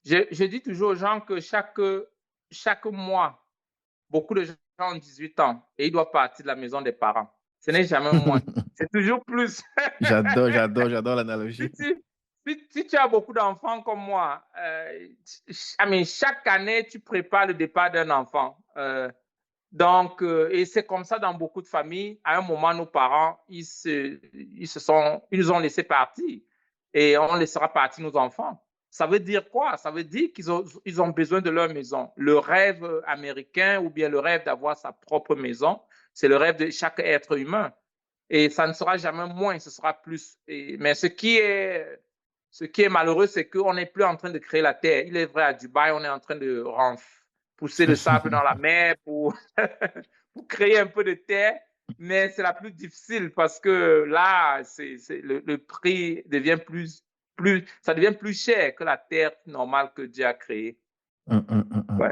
Je dis toujours aux gens que chaque mois, beaucoup de gens ont 18 ans et ils doivent partir de la maison des parents. Ce n'est jamais moins. C'est toujours plus. J'adore Si l'analogie. tu, si tu as beaucoup d'enfants comme moi, chaque année, tu prépares le départ d'un enfant. Et c'est comme ça dans beaucoup de familles. À un moment, nos parents, ils nous ont laissé partir et on laissera partir nos enfants. Ça veut dire quoi? Ça veut dire ils ont besoin de leur maison. Le rêve américain ou bien le rêve d'avoir sa propre maison, c'est le rêve de chaque être humain. Et ça ne sera jamais moins, ce sera plus. Mais ce qui est malheureux, c'est qu'on n'est plus en train de créer la terre. Il est vrai, à Dubaï, on est en train de pousser le sable dans la mer pour, pour créer un peu de terre, mais c'est la plus difficile parce que là, le prix devient ça devient plus cher que la terre normale que Dieu a créée. Hum, hum, hum, hum. Ouais.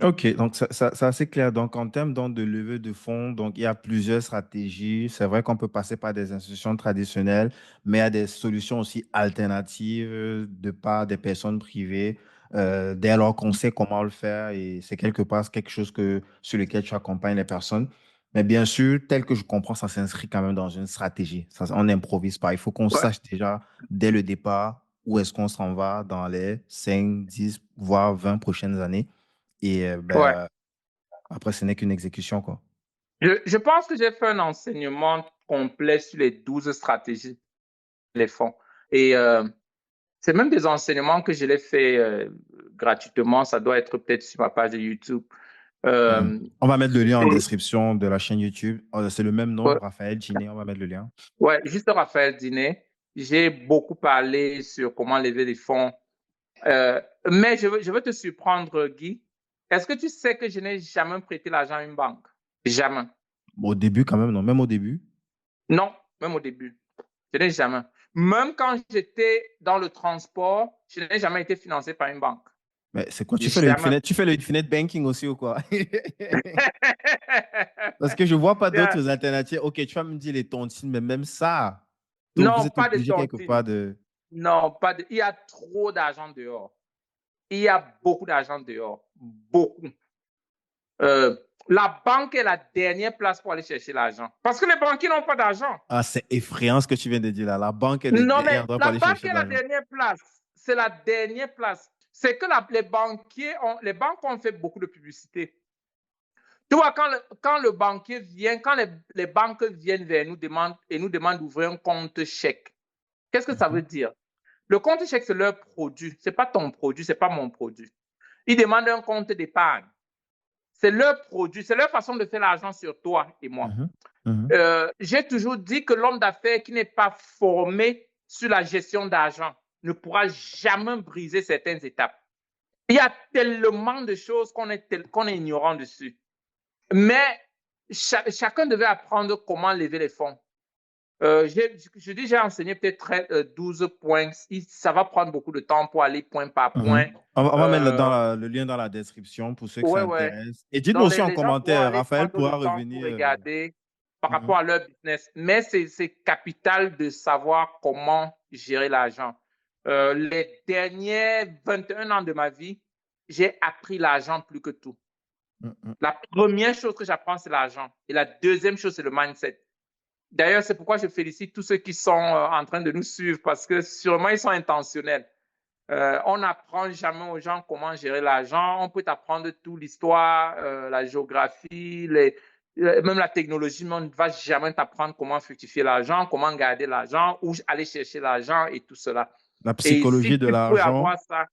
Ok, donc c'est assez clair. Donc, en termes donc, de levée de fonds, donc, il y a plusieurs stratégies. C'est vrai qu'on peut passer par des institutions traditionnelles, mais il y a des solutions aussi alternatives de part des personnes privées, dès lors qu'on sait comment le faire et c'est quelque part quelque chose sur lequel tu accompagnes les personnes. Mais bien sûr, tel que je comprends, ça s'inscrit quand même dans une stratégie. Ça, on n'improvise pas. Il faut qu'on Ouais. sache déjà dès le départ où est-ce qu'on s'en va dans les 5, 10, voire 20 prochaines années. Et Ouais. après, ce n'est qu'une exécution, quoi. Je pense que j'ai fait un enseignement complet sur les 12 stratégies les fonds. Et c'est même des enseignements que je l'ai fait gratuitement. Ça doit être peut-être sur ma page de YouTube. Mhm. Euh, On va mettre le lien en et, description de la chaîne YouTube. C'est le même nom, ouais, Raphaël Giné. On va mettre le lien. ouais, juste Raphaël Diné. J'ai beaucoup parlé sur comment lever des fonds. Mais je veux te surprendre, Guy. Est-ce que tu sais que je n'ai jamais prêté l'argent à une banque? Jamais. Au début, quand même, non. Même au début. Non, même au début. Je n'ai jamais. Même quand j'étais dans le transport, je n'ai jamais été financé par une banque. Mais c'est quoi? Jamais. Tu fais le Infinite Banking aussi ou quoi? Parce que je vois pas d'autres alternatives. Ok, tu vas me dire les tontines, mais même ça. Donc, vous Non, êtes pas de obligé quelque tontine. part de. Non, pas de. Il y a trop d'argent dehors. Il y a beaucoup d'argent dehors. Beaucoup. Euh, la banque est la dernière place pour aller chercher l'argent. Parce que les banquiers n'ont pas d'argent. Ah, c'est effrayant ce que tu viens de dire là. La banque est le Non, dernier mais endroit pour la aller banque chercher est de la l'argent. dernière place. C'est la dernière place. C'est que les banques ont fait beaucoup de publicité. Tu vois, quand le banquier vient, quand les banques viennent vers nous et nous demandent d'ouvrir un compte chèque, qu'est-ce que ça veut Mhm. dire? Le compte chèque, c'est leur produit. Ce n'est pas ton produit, ce n'est pas mon produit. Ils demandent un compte d'épargne. C'est leur produit, c'est leur façon de faire l'argent sur toi et moi. Mhm. Mhm. J'ai toujours dit que l'homme d'affaires qui n'est pas formé sur la gestion d'argent ne pourra jamais briser certaines étapes. Il y a tellement de choses qu'on est ignorant dessus. Mais chacun devait apprendre comment lever les fonds. Je dis, j'ai enseigné peut-être 12 points. Ça va prendre beaucoup de temps pour aller point par point. Mhm. On va mettre Euh, le lien dans la description pour ceux que ça ouais, ouais. intéresse. Et dites-nous Donc, aussi en les gens pourront commentaire, aller Raphaël prendre le pourra temps pour revenir. regarder par Mhm. rapport à leur business. Mais c'est capital de savoir comment gérer l'argent. Les derniers 21 ans de ma vie, j'ai appris l'argent plus que tout. Mhm. La première chose que j'apprends, c'est l'argent. Et la deuxième chose, c'est le mindset. D'ailleurs, c'est pourquoi je félicite tous ceux qui sont en train de nous suivre parce que sûrement ils sont intentionnels. On n'apprend jamais aux gens comment gérer l'argent. On peut t'apprendre toute l'histoire, la géographie, même la technologie, mais on ne va jamais t'apprendre comment fructifier l'argent, comment garder l'argent, où aller chercher l'argent et tout cela. La Et si psychologie de tu peux l'argent. avoir ça, Parce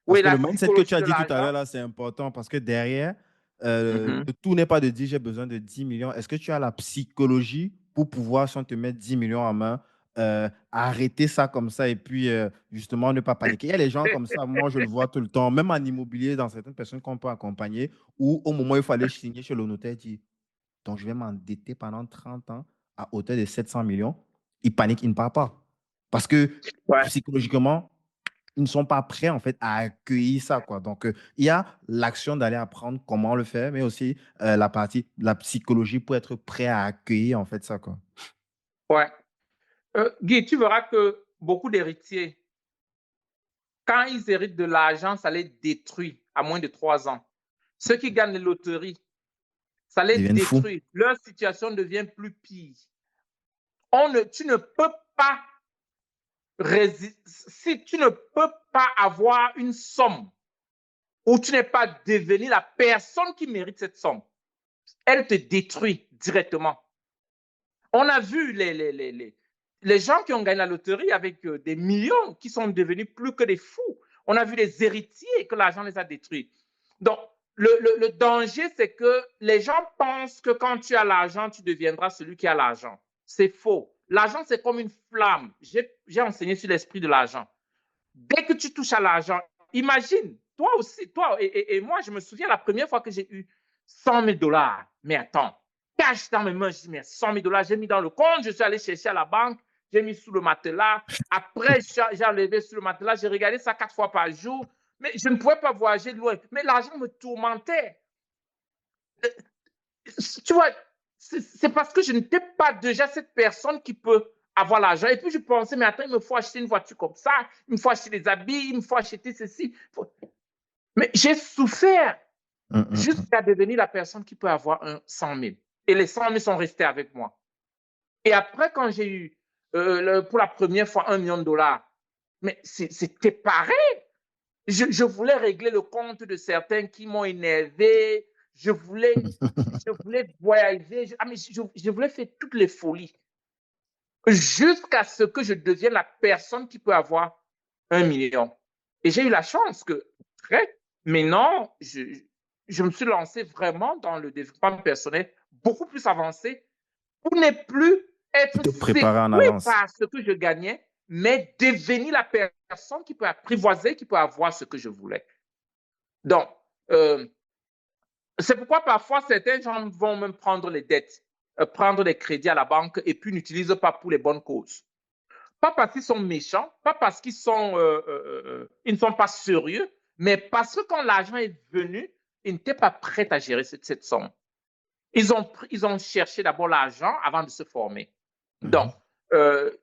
oui, que le la mindset que tu psychologie as de dit tout à l'argent. l'heure, là, c'est important parce que derrière, Mhm. le tout n'est pas de dire j'ai besoin de 10 millions. Est-ce que tu as la psychologie pour pouvoir, si on te met 10 millions en main, arrêter ça comme ça et puis justement ne pas paniquer? Il y a les gens comme ça, moi je le vois tout le temps, même en immobilier, dans certaines personnes qu'on peut accompagner, où au moment où il faut aller signer chez le notaire, dit donc je vais m'endetter pendant 30 ans à hauteur de 700 millions. Il panique, il ne part pas. Parce que Ouais, psychologiquement, ils ne sont pas prêts en fait à accueillir ça quoi. Donc il y a l'action d'aller apprendre comment le faire, mais aussi la partie la psychologie pour être prêt à accueillir en fait ça quoi. ouais. Guy, tu verras que beaucoup d'héritiers, quand ils héritent de l'argent, ça les détruit à moins de 3 ans. Ceux qui gagnent les loteries, ça les Ils deviennent fous. détruit. Leur situation devient plus pire. Tu ne peux pas si tu ne peux pas avoir une somme où tu n'es pas devenu la personne qui mérite cette somme, elle te détruit directement. On a vu les gens qui ont gagné la loterie avec des millions qui sont devenus plus que des fous. On a vu les héritiers que l'argent les a détruits. Donc, le danger, c'est que les gens pensent que quand tu as l'argent, tu deviendras celui qui a l'argent. C'est faux. L'argent, c'est comme une flamme. J'ai enseigné sur l'esprit de l'argent. Dès que tu touches à l'argent, imagine, toi aussi, toi et moi, je me souviens la première fois que j'ai eu 100 000 $. Mais attends, cash dans mes mains, je dis, mais 100 000 $, j'ai mis dans le compte, je suis allé chercher à la banque, j'ai mis sous le matelas. Après, j'ai enlevé sous le matelas, j'ai regardé ça 4 fois par jour. Mais je ne pouvais pas voyager loin. Mais l'argent me tourmentait. Tu vois, c'est parce que je n'étais pas déjà cette personne qui peut avoir l'argent. Et puis je pensais, mais attends, il me faut acheter une voiture comme ça, il me faut acheter des habits, il me faut acheter ceci. Mais j'ai souffert jusqu'à devenir la personne qui peut avoir 100 000. Et les 100 000 sont restés avec moi. Et après, quand j'ai eu pour la première fois 1 million de $, mais c'était pareil. Je voulais régler le compte de certains qui m'ont énervé. Je voulais voyager. Je voulais faire toutes les folies jusqu'à ce que je devienne la personne qui peut avoir 1 million. Et j'ai eu la chance que maintenant, je me suis lancé vraiment dans le développement personnel beaucoup plus avancé pour ne plus être séduit par ce que je gagnais, mais devenir la personne qui peut apprivoiser, qui peut avoir ce que je voulais. Donc, c'est pourquoi parfois certains gens vont même prendre les dettes, prendre des crédits à la banque et puis n'utilisent pas pour les bonnes causes. Pas parce qu'ils sont méchants, pas parce qu'ils ils ne sont pas sérieux, mais parce que quand l'argent est venu, ils n'étaient pas prêts à gérer cette somme. Ils ont cherché d'abord l'argent avant de se former. Donc,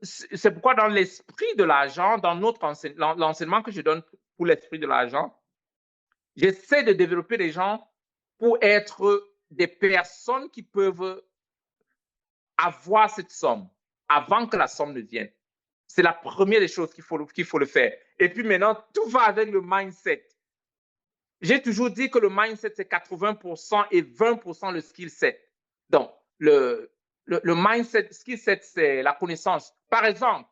c'est pourquoi dans l'esprit de l'argent, dans l'enseignement que je donne pour l'esprit de l'argent, j'essaie de développer des gens pour être des personnes qui peuvent avoir cette somme avant que la somme ne vienne. C'est la première des choses qu'il faut le faire. Et puis maintenant, tout va avec le mindset. J'ai toujours dit que le mindset, c'est 80% et 20% le skill set. Donc, le mindset, skill set, c'est la connaissance. Par exemple,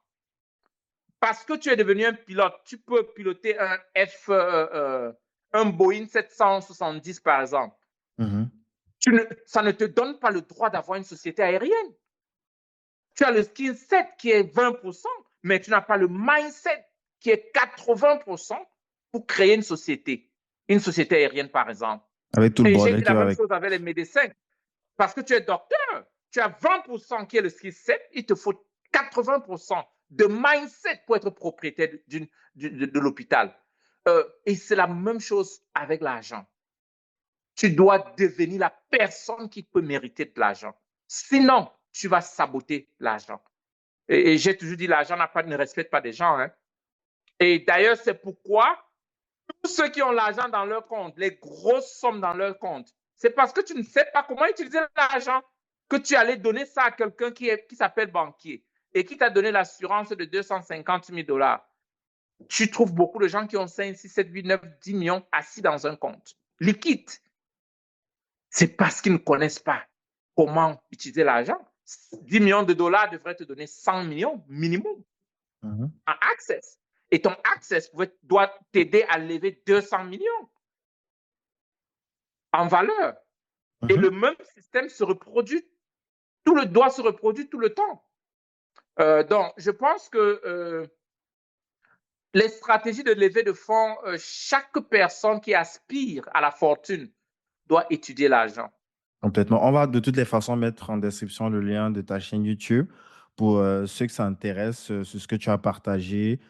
parce que tu es devenu un pilote, tu peux piloter un Boeing 770, par exemple. Ça ne te donne pas le droit d'avoir une société aérienne. Tu as le skill set qui est 20%, mais tu n'as pas le mindset qui est 80% pour créer une société aérienne, par exemple. Avec tout le bordel. Et j'ai dit la même chose avec les médecins. Parce que tu es docteur, tu as 20% qui est le skill set, il te faut 80% de mindset pour être propriétaire de l'hôpital. Et c'est la même chose avec l'argent. Tu dois devenir la personne qui peut mériter de l'argent. Sinon, tu vas saboter l'argent. Et j'ai toujours dit, l'argent ne respecte pas des gens. Hein. Et d'ailleurs, c'est pourquoi tous ceux qui ont l'argent dans leur compte, les grosses sommes dans leur compte, c'est parce que tu ne sais pas comment utiliser l'argent que tu allais donner ça à quelqu'un qui s'appelle banquier et qui t'a donné l'assurance de 250 000 $. Tu trouves beaucoup de gens qui ont 5, 6, 7, 8, 9, 10 millions assis dans un compte liquide. C'est parce qu'ils ne connaissent pas comment utiliser l'argent. 10 millions de dollars devraient te donner 100 millions minimum en access. Et ton access doit t'aider à lever 200 millions en valeur. Et le même système se reproduit, doit se reproduire tout le temps. Donc, je pense que les stratégies de levée de fonds, chaque personne qui aspire à la fortune doit étudier l'argent. Complètement. On va de toutes les façons mettre en description le lien de ta chaîne YouTube pour ceux que ça intéresse, sur ce que tu as partagé,